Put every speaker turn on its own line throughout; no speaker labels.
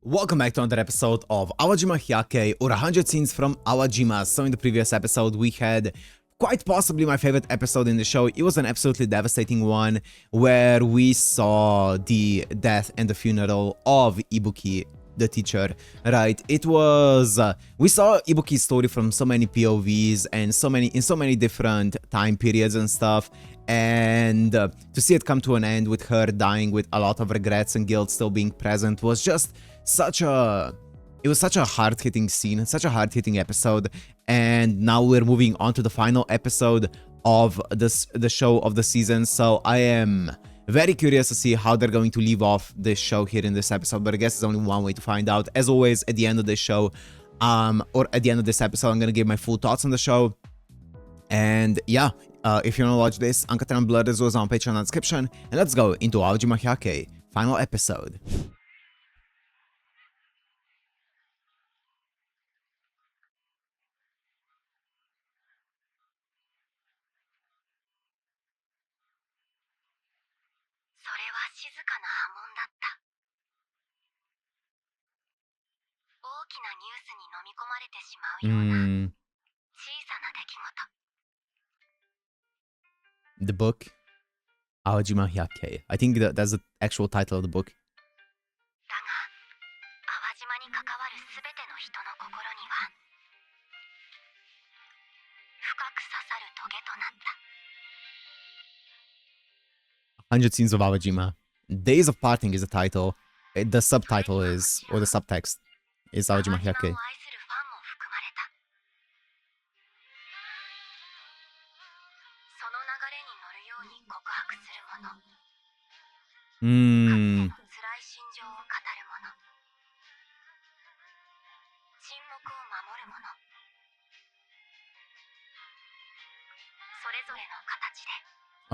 Welcome back to another episode of Awajima Hyakkei, or 100 scenes from Awajima. So in the previous episode we had quite possibly my favorite episode in the show. It was an absolutely devastating one where we saw the death and the funeral of Ibuki, the teacher, right? It was we saw Ibuki's story from so many POVs and in so many different time periods and stuff, and to see it come to an end with her dying with a lot of regrets and guilt still being present was just such a hard-hitting scene, such a hard-hitting episode. And now we're moving on to the final episode of the show of the season, so I am very curious to see how they're going to leave off this show here in this episode, but I guess there's only one way to find out. As always, at the end of this show, or at the end of this episode, I'm gonna give my full thoughts on the show. And yeah, if you wanna watch this, Uncut and Blood as well as on Patreon in the description, and let's go into Awajima Hyakkei, final episode. The book, Awajima Hyakkei. I think that's the actual title of the book. "100 Scenes of Awajima." Days of Parting is the title. The subtitle is, or the subtext is, Awajima Hyakkei.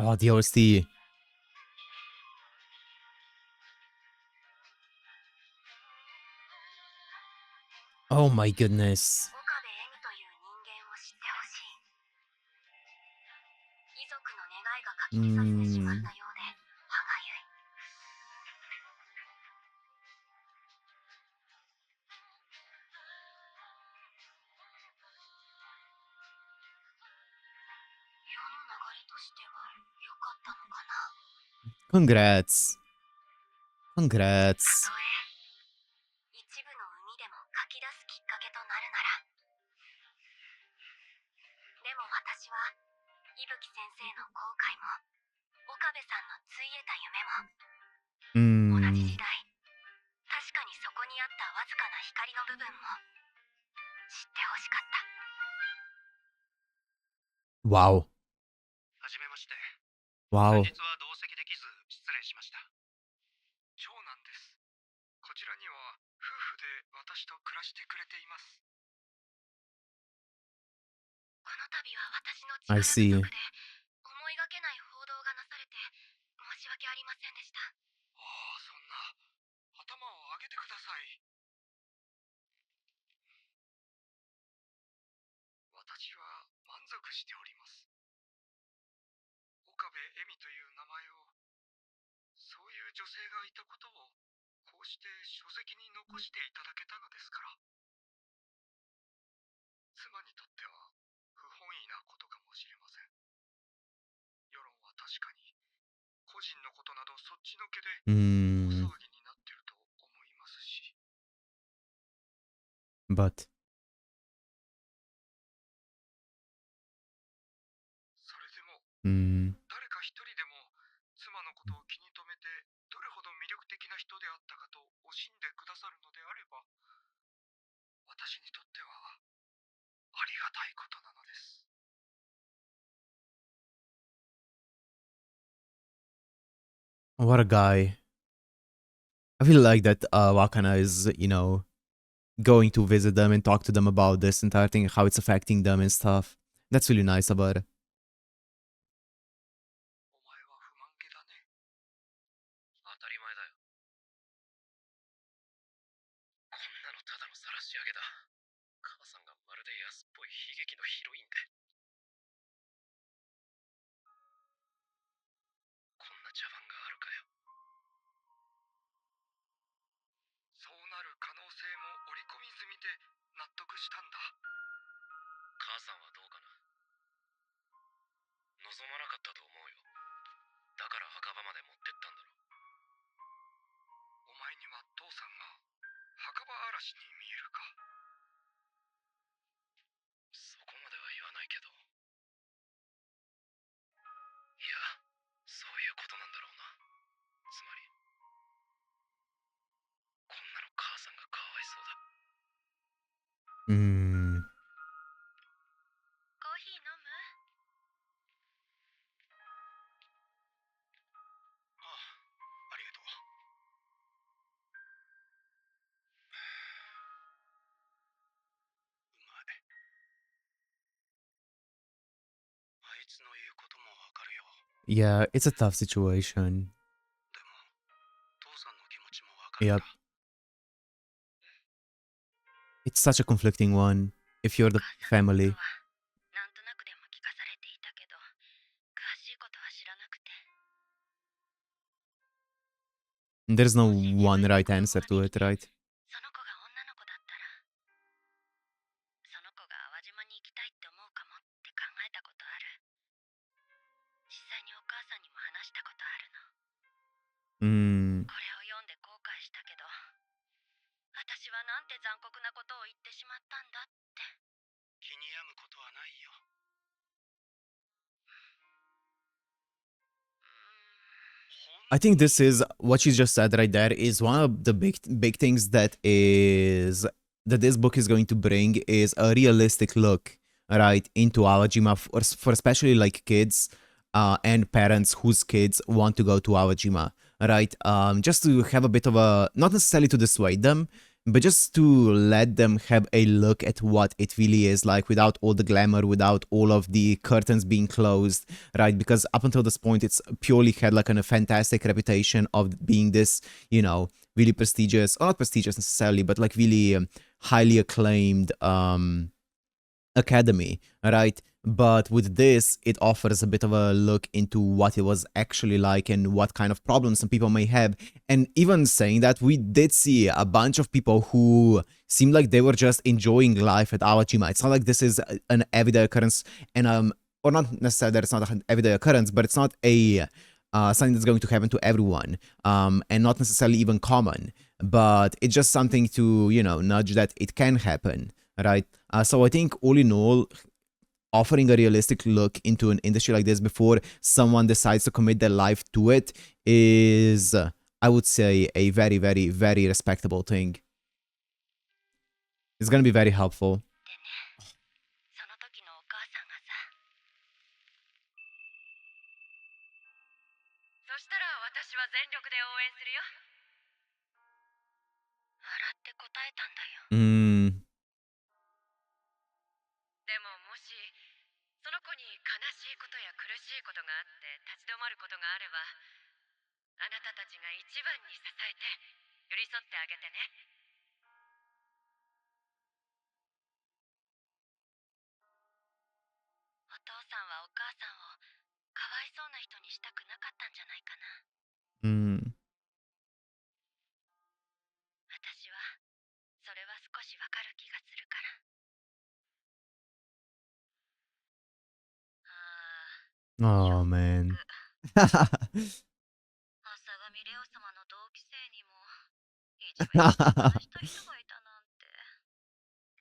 Oh, the OST. Oh my goodness. Congrats. Congrats. Wow. Wow. I see. But what a guy. I feel like that Wakana is, going to visit them and talk to them about this entire thing, how it's affecting them and stuff. That's really nice about it.
も織り込み済みで納得したんだ。母さんはどうかな。望まなかったと思うよ。だから墓場まで持ってったんだろ。お前には父さんが墓場荒らしに見えるか。そこまでは言わないけど。いや、そういうことなんだろうな。つまり、こんなの母さんがかわいそうだ。コーヒー飲む？ああ、ありがとう。うまい。あいつの言うこともわかるよ。
Yeah, it's a tough situation.
でも、父さんの気持ちもわかるんだ。
Yep. It's such a conflicting one if you're the family.
なんとなくでも聞かされていたけど、詳しいことは知らなくて。
There's no one right answer to it, right?
その子が女の子だったら、その子が淡島に行きたいって思うかもって考えたことある。実際にお母さんにも話したことあるの。これを読んで後悔したけど、私はなんて残酷なことを言ってしまったんだって。気に病むことはないよ。
I think this is what you just said right there is one of the big things that this book is going to bring is a realistic look, right, into Awajima for especially like kids and parents whose kids want to go to Awajima, right? Just to have a bit of a, not necessarily to dissuade them, but just to let them have a look at what it really is like without all the glamour, without all of the curtains being closed, right? Because up until this point, it's purely had like a fantastic reputation of being this, you know, really prestigious, or not prestigious necessarily, but like really highly acclaimed academy, right? But with this, it offers a bit of a look into what it was actually like and what kind of problems some people may have. And even saying that, we did see a bunch of people who seemed like they were just enjoying life at Awajima. It's not like this is an everyday occurrence, and or not necessarily that it's not an everyday occurrence, but it's not a something that's going to happen to everyone, and not necessarily even common. But it's just something to, you know, nudge that it can happen, right? So I think all in all, offering a realistic look into an industry like this before someone decides to commit their life to it is, I would say, a very, very, very respectable thing. It's gonna be very helpful.
その時のお母さんがさ、そしたら私は全力で応援するよ。笑って答えたんだよ。でももしその子に悲しいことや苦しいことがあって立ち止まることがあれば、あなたたちが一番に支えて寄り添ってあげてね。お父さんはお母さんをかわいそうな人にしたくなかったんじゃないかな。私はそれは少しわかる気がするから。
Oh man.
朝神レオ様の同期生にもいじめに遭難した人がいたなんて。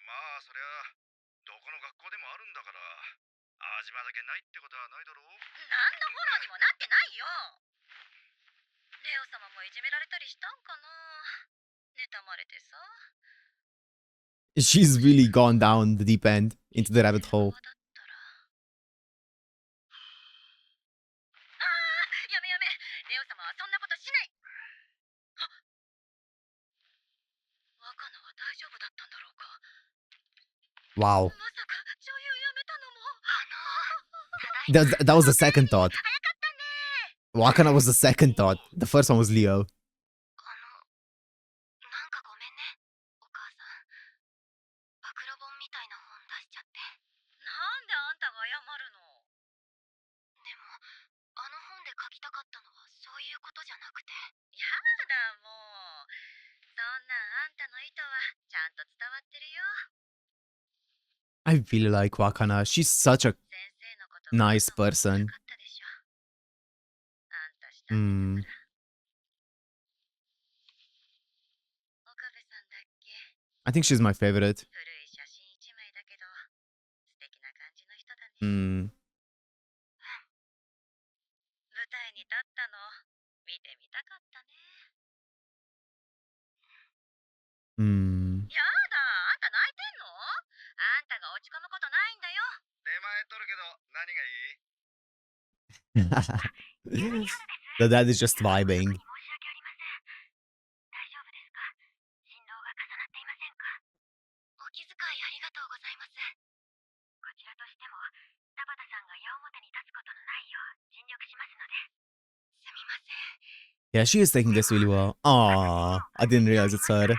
まあそりゃどこの学校でもあるんだから、淡島だけないってことはないだろう。何のフォローにもなってないよ。レオ様もいじめられたりしたんかな。妬まれてさ。
She's really gone down the deep end into the rabbit hole.
やめやめ、レオ様はそんなことしない。若菜は大丈夫だったんだろうか。
Wow.
まさか女優辞めたのも。
That was the second thought.
早かったね。
Wakana was the second thought. The first one was Leo.
なんかごめんね、お母さん。暴露本みたいな本出しちゃって。なんであんたが謝るの。でもあの本で書きたかったのはそういうことじゃなくて。やだもう、そんなあんたの意図は
I really like Wakana. She's such a
先生のことが
nice
分か
person.
ったでしょ。あんたしたんだ
Hmm.
岡部さんだっけ
I think she's my favorite.
古い写真一枚だけど、素敵な感じの人だね。
Hmm.
舞台に立ったの、見てみたかったね。
Hmm.
やだ、あんた泣いてんの？あんたが落ち込むことないんだよ。出前取るけど、何がいい？
The dad is just vibing.
申し訳ありません。大丈夫ですか？心臓が重なっていませんか？お気遣いありがとうございます。こちらとしても、田畑さんが矢面に立つことのないよう尽力しますので。すみません。
Yeah, she is taking this really well. Aww, I didn't realize it's her.
それは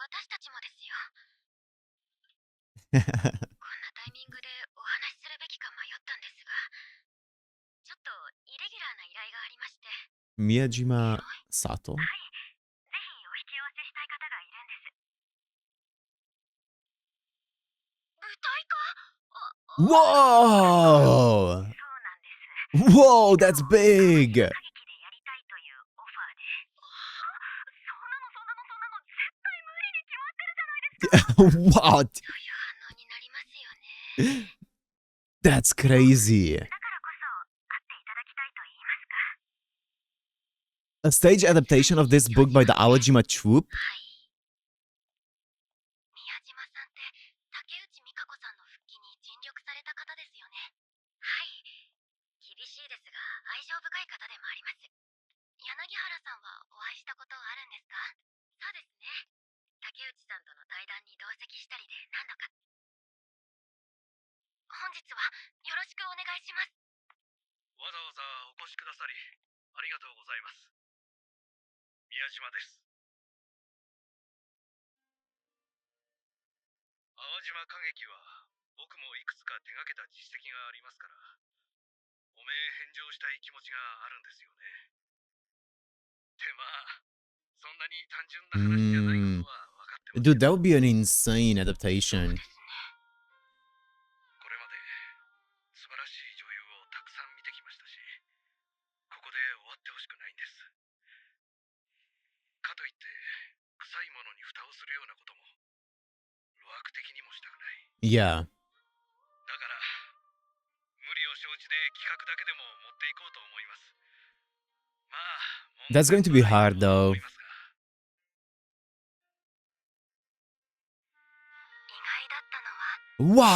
私たちもですよ。こんなタイミングでお話しするべきか迷ったんですが、ちょっとイレギュラーな依頼がありまして。
Miyajima Sato?
はい、ぜひお引き合わせしたい方がいるんです。舞台化？Whoa! そうなんです。
Whoa, that's big!
歌劇でやりたいというオファーで。絶対無理に決まってるじゃないですか。
What?
そういう反応になりますよね。
That's crazy.
だからこそ会っていただきたいと言いますか。
A stage adaptation of this book by the Awajima troupe?
はい。宮島さんって竹内美香子さんの復帰に尽力された方ですよね。はい。厳しいですが愛情深い方でもあります。柳原さんはお会いしたことあるんですか？そうですね。竹内さんとの対談に同席したりで何度か。本日はよろしくお願いします。わざわざお越しくださりありがとうございます。宮島です。淡島歌劇は僕もいくつか手がけた実績がありますから、おめえ返上したい気持ちがあるんですよね。ってまあ、そんなに単純な話じゃないことは分かってます。
Dude, that would be an insane
そう
adaptation.
ですね。これまで素晴らしい女優をたくさん見てきましたし、ここで終わってほしくないんです。かといって臭いものに蓋をするようなことも路悪的にもしたくない。
Yeah.
だから無理を承知で企画だけでも持っていこうと思います。まあ、
That's going to be hard though.
意外だったのは、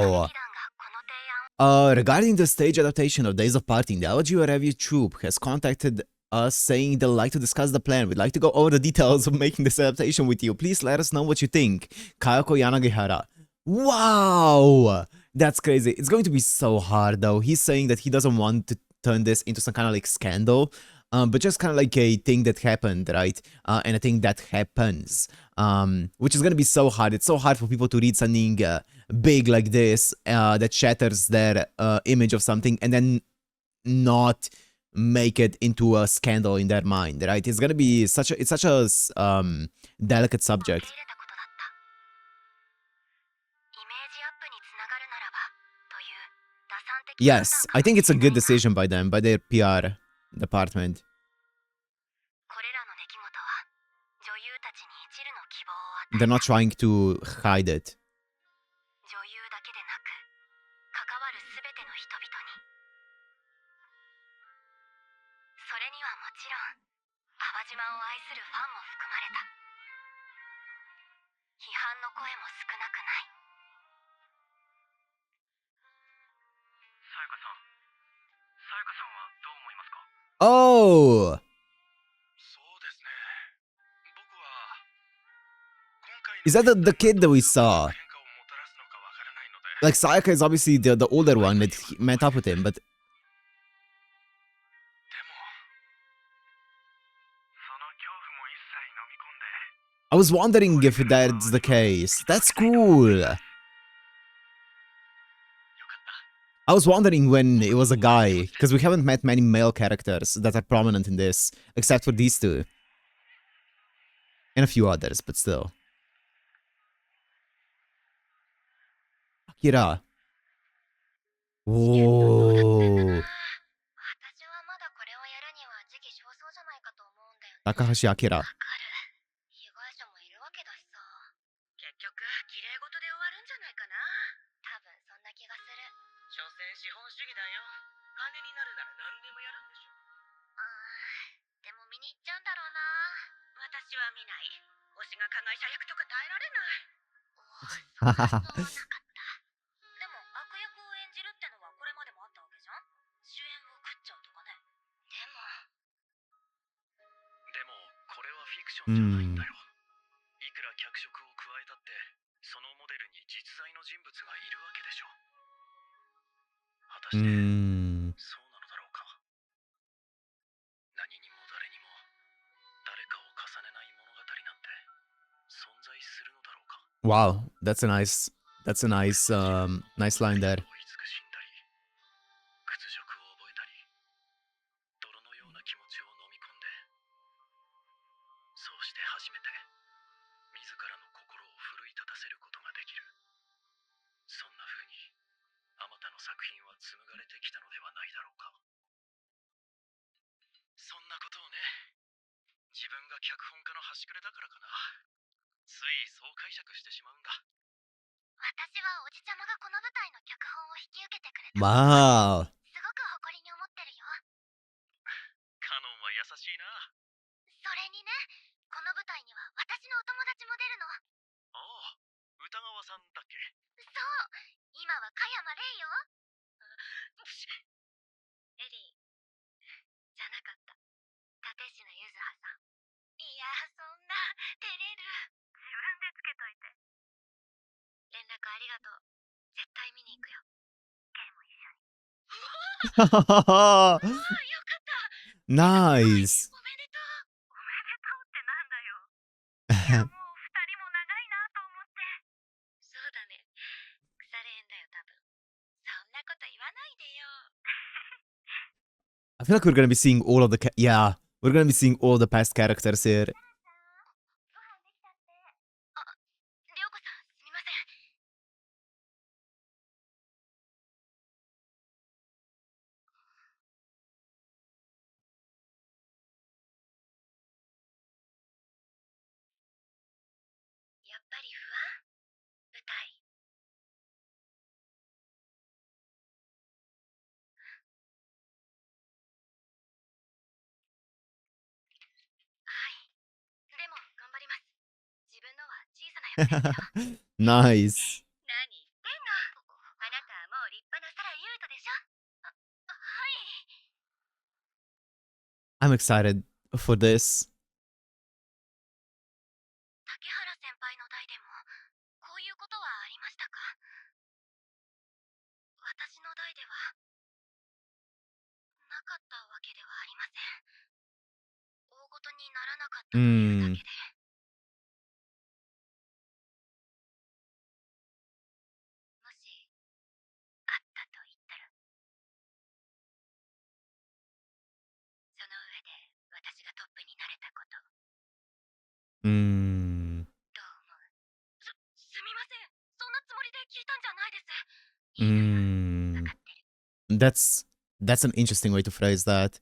Wow!
劇団がこの提案を。
Regarding the stage adaptation of Days of Parting, the Awajima Review troupe has contacted us saying they'd like to discuss the plan. We'd like to go over the details of making this adaptation with you. Please let us know what you think. Kayako Yanagihara. Wow! That's crazy. It's going to be so hard though. He's saying that he doesn't want to turn this into some kind of like scandal. But just kind of like a thing that happened, right? And a thing that happens. Which is gonna be so hard. It's so hard for people to read something big like this that shatters their image of something and then not make it into a scandal in their mind, right? It's gonna be such a delicate subject. Yes, I think it's a good decision by them, by their PR department. They're not trying to hide it. Oh! Is that the kid that we saw? Like, Sayaka is obviously the older one that met up with him, but... I was wondering if that's the case. That's cool! I was wondering when it was a guy, because we haven't met many male characters that are prominent in this, except for these two. And a few others, but still. キラ。
試験とどうなってんだな。
おー。
私はまだこれをやるには時期尚早じゃないかと思うんだよね。
高橋明。
わかる。被害者もいるわけだしさ。結局、綺麗事で終わるんじゃないかな。多分そんな気がする。所詮資本主義だよ。金になるなら何でもやるんでしょ。でも見に行っちゃうんだろうな。私は見ない。推しが加害者役とか耐えられない。おお、そんなはずはなかった。でも悪役を演じるってのはこれまでもあったわけじゃん。主演を食っちゃうとかね。でもこれはフィクションじゃないんだよ。いくら脚色を加えたってそのモデルに実在の人物がいるわけでしょ。果たしてそうなのだろうか。何にも誰にも誰かを重ねない物語なんて存在するのだろうか。
Wow, that's a nice line there.
追い尽くしんだり、屈辱を覚えたり、泥のような気持ちを飲み込んで、そうして初めて自らの心を奮い立たせることができる。そんな風にあまたの作品は紡がれてきたのではないだろうか。そんなことをね、自分が脚本家の端くれだからかな。ついそう解釈してしまうんだ。私はおじちゃまがこの舞台の脚本を引き受けてくれた。
Wow.
すごく誇りに思ってるよ。カノンは優しいな。それにね、この舞台には私のお友達も出るの。ああ、歌川さんだっけ。そう、今は加山レイよ。エリー、じゃなかった。立科ゆずはさん。いや、そんな、照れる。自分でつけといて。連絡ありがとう。絶対見に行くよ。ケイも一緒に。よかった。
Nice.
おめでとう。おめでとうってなんだよ。いやもう二人も長いなと思って。そうだね。腐れ縁だよ多分。そんなこと言わないでよ。
I feel like we're gonna be seeing all of the yeah, we're gonna be seeing all the past characters here.
ご飯できたって。あ、りょうこさんすみません。やっぱり不安？舞台。はい。でも頑張ります。自分のは小さな役ですけど。
Nice.
何言ってんの。あなたはもう立派なサラユウトでしょ。はい。
I'm excited for this.
竹原先輩の代でもこういうことはありましたか？私の代ではなかったわけではありません。大ごとにならなかったというだけで。もしあったと言ったら、その上で私がトップになれたこと、どう思う？すみません。そんなつもりで聞いたんじゃないです。いいのよ。わかってる。
That's an interesting way to phrase that.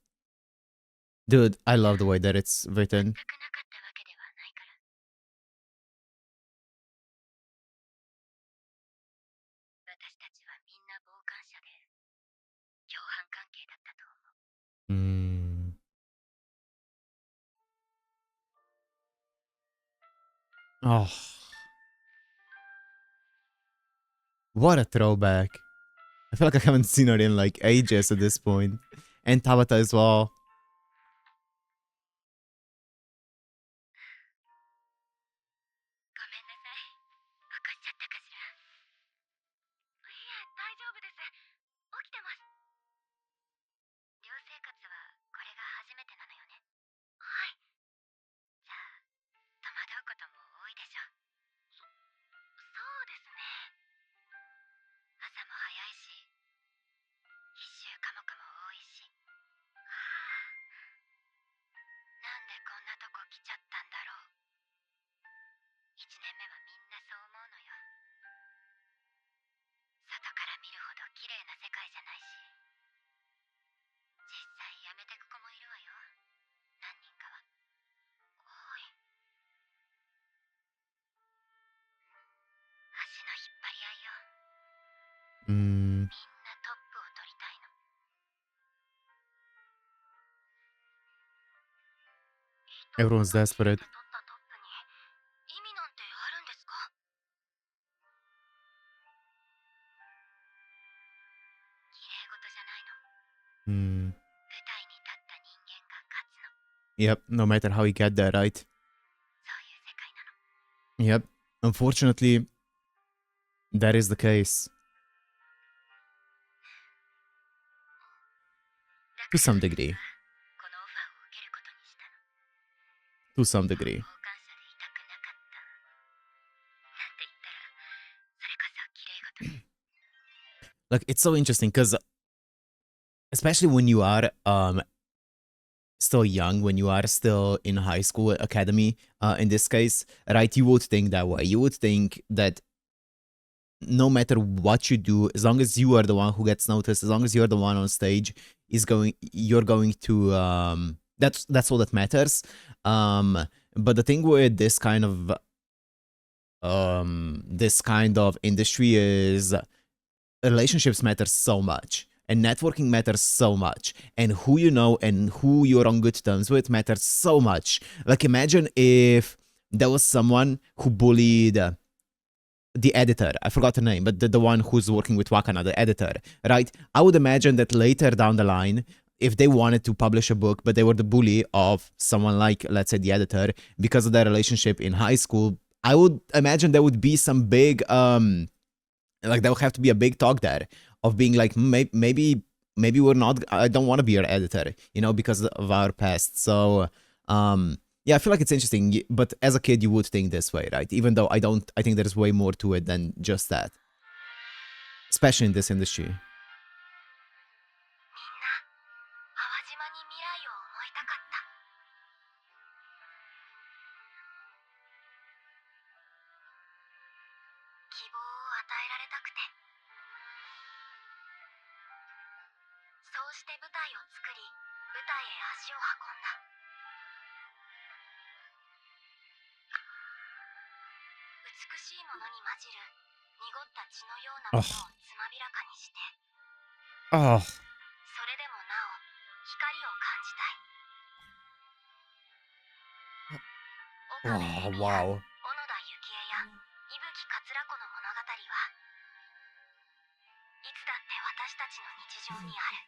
Dude, I love the way that it's
全
written.
くなかったわけではないから。私たちはみんな傍観者で共犯関係だったと思う。
Oh, what a throwback. I feel like I haven't seen her in like ages at this point. And Tabata as well.
ごめんなさい。起こしちゃったかしら。いえ、大丈夫です。起きてます。寮生活はこれが初めてなのよね。はい。じゃあ、戸惑うことも多いでしょ。そうですね。朝も早いし、必修科目も多いし。は
うん。
みんなトップを取りたいの。一人
Everyone's
の綺麗
desperate.
で取ったトップに意味なんてあるんですか？綺麗事じゃないの。
Hmm.
舞台に立った人間が勝つの。
Yep, no matter how you get there, right?
そういう世界なの。
Yep. Unfortunately, that is the case.
だ
To
から
some
私
degree.
はこのオファーを受けることにしたの。
To some
今は
degree.
傍観者でいたくなかった。なんて言ったら、それこそ綺麗事に。
Like, it's so interesting because, especially when you are still young, when you are still in high school academy, in this case, right, you would think that way. You would think that no matter what you do, as long as you are the one who gets noticed, as long as you're the one on stage, you're going to that's all that matters. But the thing with this kind of industry is relationships matter so much, and networking matters so much, and who you know and who you're on good terms with matters so much. Like, imagine if there was someone who bullied the editor. I forgot her name, but the one who's working with Wakana, the editor, right? I would imagine that later down the line, if they wanted to publish a book, but they were the bully of someone like, let's say, the editor, because of their relationship in high school, I would imagine there would be some big, like, there would have to be a big talk there of being like, maybe we're not, I don't want to be your editor, because of our past. So, yeah, I feel like it's interesting, but as a kid, you would think this way, right? Even though I think there's way more to it than just that, especially in this industry.
みんな、淡島に未来を思いたかった。希望を与えられたくて。そうして舞台を作り、舞台へ足を運んだ。美しいものに混じる濁った血のようなものをつまびらかにして、
Oh,
それでもなお光を感じたい。岡部恵美や
wow.
小野田幸恵や伊吹桂子の物語はいつだって私たちの日常にある。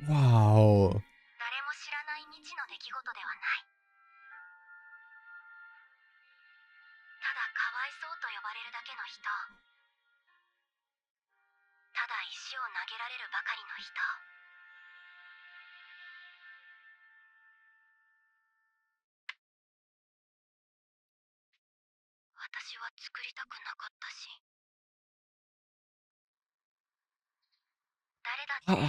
Wow.
誰も知らない未知の出来事ではない。ただかわいそうと呼ばれるだけの人、ただ石を投げられるばかりの人。私は作りたくなかったし、誰だって望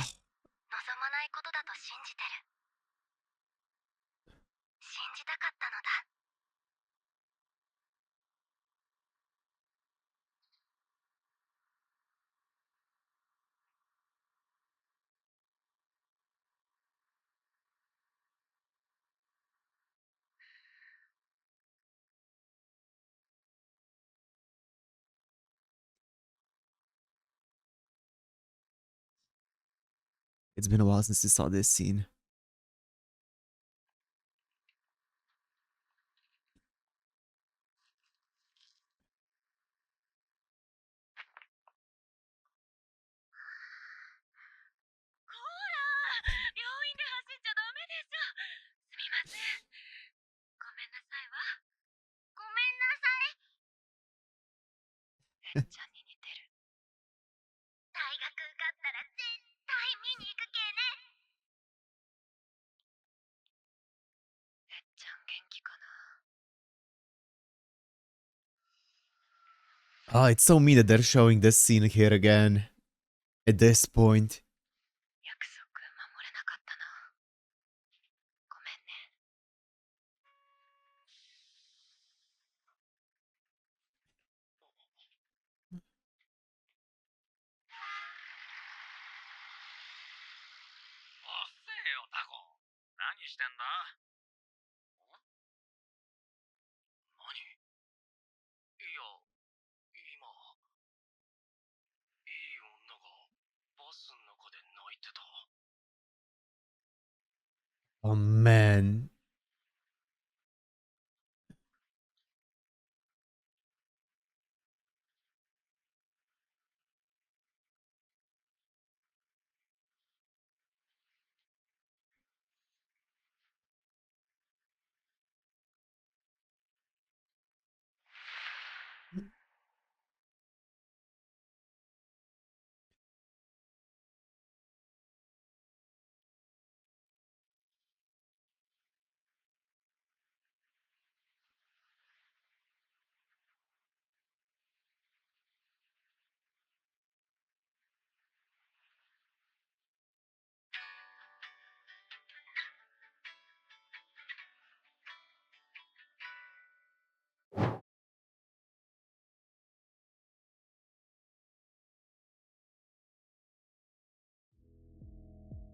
まないことだと信じてる。信じたかったのだ。
It's been a while since you saw this scene.
こら、病院で走っちゃダメでしょ。すみません。ごめんなさいわ。ごめんなさい。えっちゃんに似てる。大学受かったら絶対見に行くけね。えっちゃん元気かな。
Oh, it's so mean that they're showing this scene here again at this point.
約束守れなかったな。ごめんね。
おっせえよ、タコ。何してんだ？ん？何？
Oh man.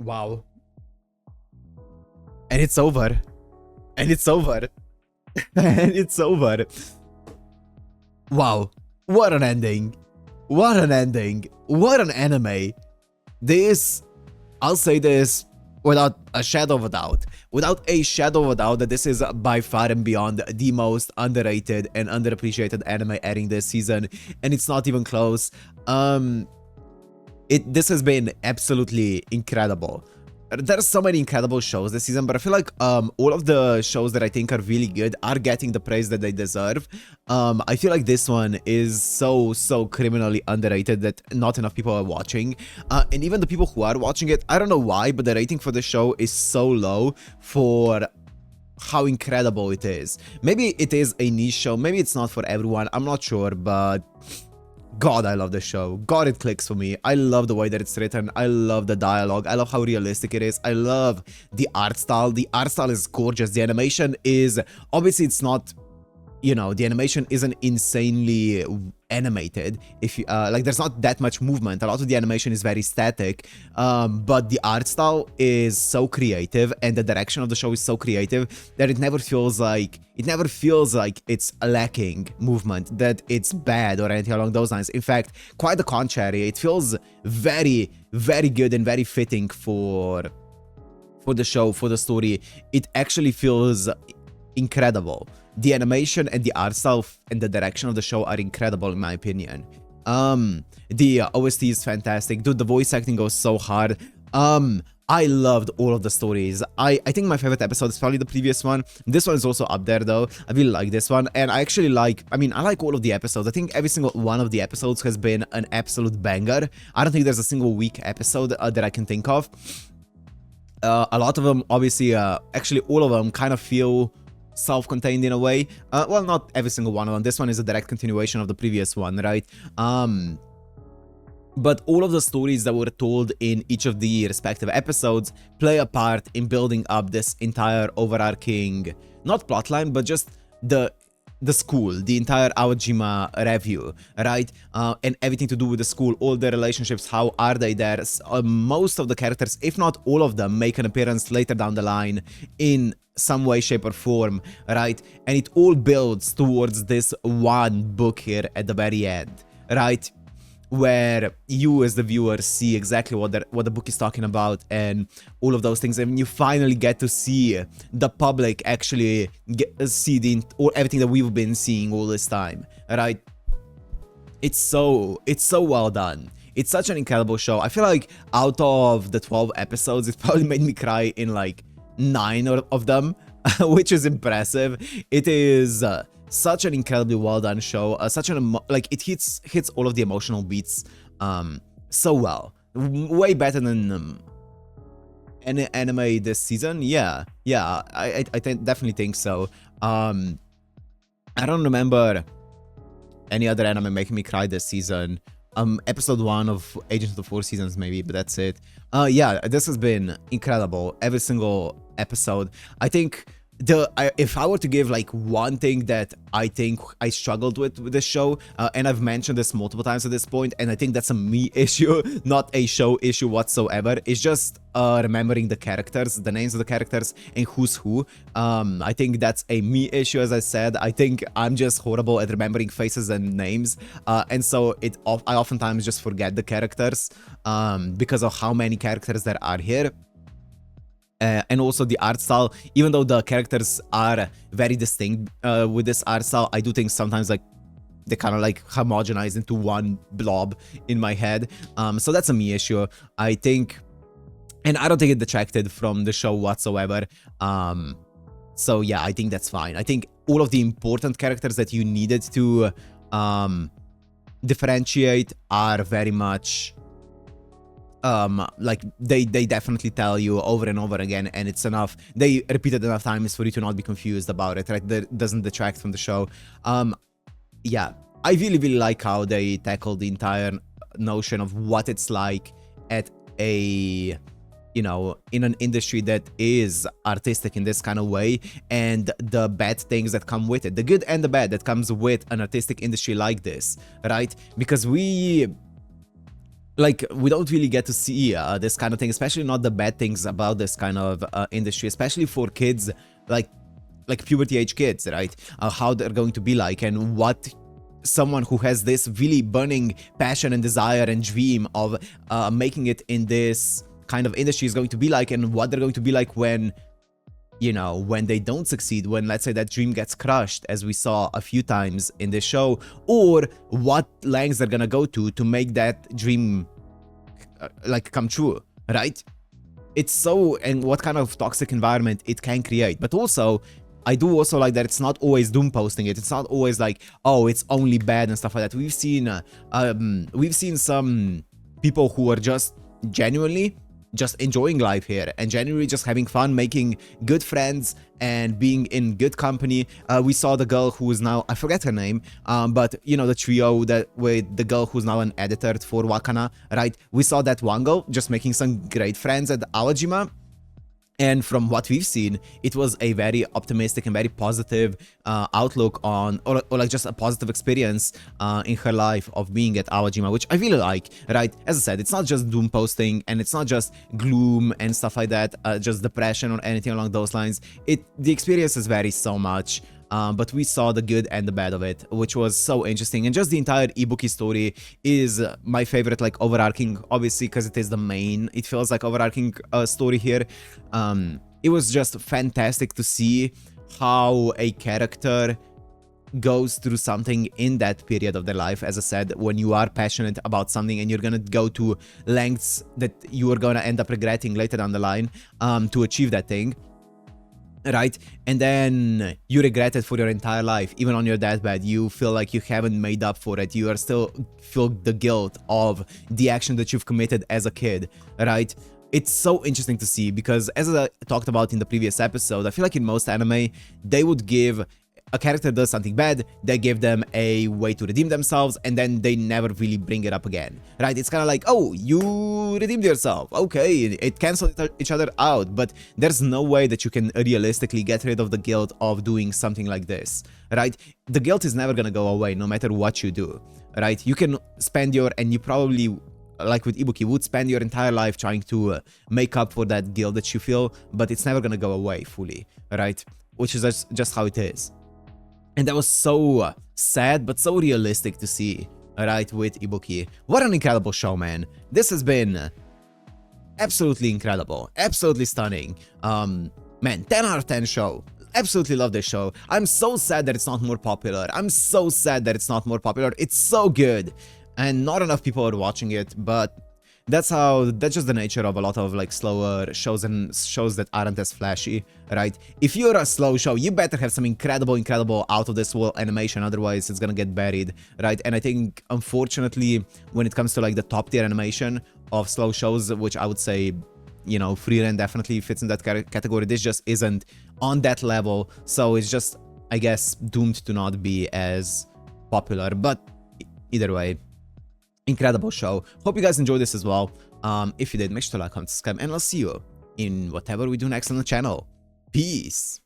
Wow. And it's over. And it's over. And it's over. Wow. What an ending. What an ending. What an anime. This, I'll say this without a shadow of a doubt. Without a shadow of a doubt that this is by far and beyond the most underrated and underappreciated anime airing this season. And it's not even close. This has been absolutely incredible. There are so many incredible shows this season, but I feel like all of the shows that I think are really good are getting the praise that they deserve. I feel like this one is so criminally underrated that not enough people are watching. And even the people who are watching it, I don't know why, but the rating for the show is so low for how incredible it is. Maybe it is a niche show, maybe it's not for everyone, I'm not sure, but God, I love the show. God, it clicks for me. I love the way that it's written. I love the dialogue. I love how realistic it is. I love the art style. The art style is gorgeous. The animation is... Obviously, it's not... You know, the animation isn't insanely animated. If you, like, there's not that much movement. A lot of the animation is very static. But the art style is so creative, and the direction of the show is so creative that it never feels like it's lacking movement, that it's bad or anything along those lines. In fact, quite the contrary. It feels very good and very fitting for the show, for the story. It actually feels incredible. The animation and the art style and the direction of the show are incredible in my opinion. The OST is fantastic. Dude, the voice acting goes so hard. I loved all of the stories. I think my favorite episode is probably the previous one. This one is also up there though. I really like this one, and I actually like, I like all of the episodes. I think every single one of the episodes has been an absolute banger. I don't think there's a single weak episode that I can think of. A lot of them, obviously, actually all of them kind of feel self-contained in a way. Well, not every single one of them. This one is a direct continuation of the previous one, right? But all of the stories that were told in each of the respective episodes play a part in building up this entire overarching, not plotline, but just the school, the entire Awajima review, right? And everything to do with the school, all the relationships, how are they there? Most of the characters, if not all of them, make an appearance later down the line in some way, shape, or form, right? And it all builds towards this one book here at the very end, right? Where you as the viewer see exactly what the book is talking about and all of those things, and you finally get to see the public actually see everything that we've been seeing all this time, right? It's so well done. It's such an incredible show. I feel like out of the 12 episodes, it probably made me cry in like 9 of them, which is impressive. It is such an incredibly well done show. Like it hits all of the emotional beats so well, way better than any anime this season. Yeah, I definitely think so. I don't remember any other anime making me cry this season. Episode 1 of Agents of the Four Seasons maybe, but that's it. Yeah, this has been incredible. Every single episode. I think if I were to give like one thing that I think I struggled with this show, and I've mentioned this multiple times at this point, and I think that's a me issue, not a show issue whatsoever, it's just remembering the characters, the names of the characters, and who's who. I think that's a me issue, as I said. I think I'm just horrible at remembering faces and names, and so I oftentimes just forget the characters because of how many characters there are here. And also the art style, even though the characters are very distinct with this art style, I do think sometimes like they kind of like homogenize into one blob in my head. So that's a me issue, I think, and I don't think it detracted from the show whatsoever. So yeah, I think that's fine. I think all of the important characters that you needed to differentiate are very much like they definitely tell you over and over again, and it's enough. They repeat it enough times for you to not be confused about it, right? That doesn't detract from the show. Yeah, I really like how they tackle the entire notion of what it's like at a, you know, in an industry that is artistic in this kind of way, and the bad things that come with it, the good and the bad that comes with an artistic industry like this, right? Because we don't really get to see this kind of thing, especially not the bad things about this kind of industry, especially for kids like puberty age kids, right? How they're going to be like, and what someone who has this really burning passion and desire and dream of making it in this kind of industry is going to be like, and what they're going to be like when, you know, when they don't succeed, when, let's say, that dream gets crushed, as we saw a few times in this show, or what lengths they're gonna go to make that dream like come true, right? It's so, and what kind of toxic environment it can create. But also, I do also like that it's not always doom posting it. It's not always like, oh, it's only bad and stuff like that. We've seen some people who are just genuinely just enjoying life here and genuinely just having fun, making good friends and being in good company. We saw the girl who is now, I forget her name, but you know, the trio that with the girl who's now an editor for Wakana, right? We saw that one girl just making some great friends at Awajima. And from what we've seen, it was a very optimistic and very positive outlook on, or like just a positive experience in her life of being at Awajima, which I really like, right? As I said, it's not just doom posting and it's not just gloom and stuff like that, just depression or anything along those lines. The experiences vary so much. But we saw the good and the bad of it, which was so interesting. And just the entire Ibuki story is my favorite, like, overarching, obviously, because it is the main, it feels like overarching story here. It was just fantastic to see how a character goes through something in that period of their life. As I said, when you are passionate about something and you're gonna go to lengths that you are gonna end up regretting later down the line to achieve that thing, right? And then you regret it for your entire life. Even on your deathbed, you feel like you haven't made up for it. You are still feel the guilt of the action that you've committed as a kid, right? It's so interesting to see, because as I talked about in the previous episode, I feel like in most anime, they would give a character does something bad, they give them a way to redeem themselves, and then they never really bring it up again, right? It's kind of like, oh, you redeemed yourself, okay, it cancels each other out, but there's no way that you can realistically get rid of the guilt of doing something like this, right? The guilt is never gonna go away, no matter what you do, right? You can spend and you probably, like with Ibuki, would spend your entire life trying to make up for that guilt that you feel, but it's never gonna go away fully, right? Which is just how it is. And that was so sad, but so realistic to see, right, with Ibuki. What an incredible show, man. This has been absolutely incredible, absolutely stunning. Man, 10 out of 10 show. Absolutely love this show. I'm so sad that it's not more popular. I'm so sad that it's not more popular. It's so good. And not enough people are watching it, but that's just the nature of a lot of like slower shows and shows that aren't as flashy, right? If you're a slow show, you better have some incredible out of this world animation, otherwise it's gonna get buried, right? And I think, unfortunately, when it comes to like the top tier animation of slow shows, which I would say, you know, Free Ren definitely fits in that category, this just isn't on that level, so it's just, I guess, doomed to not be as popular. But either way, incredible show. Hope you guys enjoyed this as well. If you did, make sure to like, comment, subscribe, and I'll see you in whatever we do next on the channel. Peace.